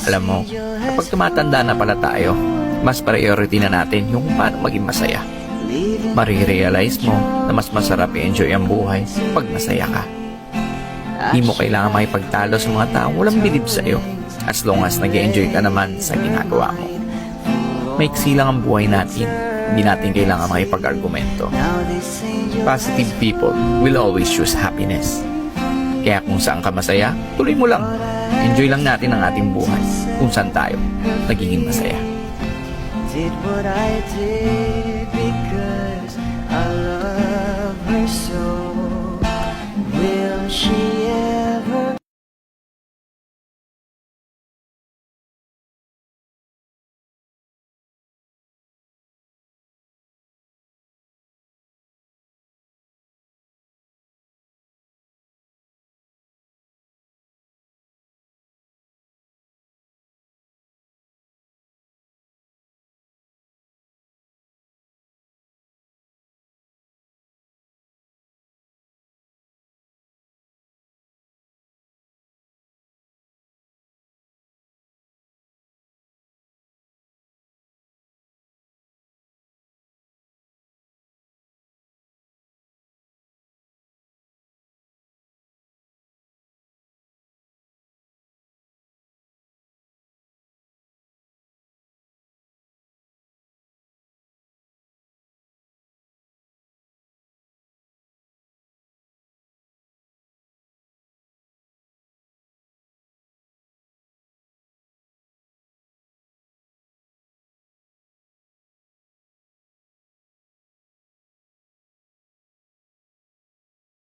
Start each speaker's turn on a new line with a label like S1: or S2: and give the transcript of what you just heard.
S1: Alam mo, kapag tumatanda na pala tayo, mas priority na natin yung paano maging masaya. Marirealize mo na mas masarap i-enjoy ang buhay pag masaya ka. Di mo kailangan makipagtalo sa mga taong walang bilib sa'yo as long as nag-enjoy ka naman sa ginagawa mo. Maiksi lang ang buhay natin, hindi natin kailangan makipag-argumento. Positive people will always choose happiness. Kaya kung saan ka masaya, tuloy mo lang. Enjoy lang natin ang ating buhay kung saan tayo nagiging masaya.
S2: Did what I did because I love her so. Will she ever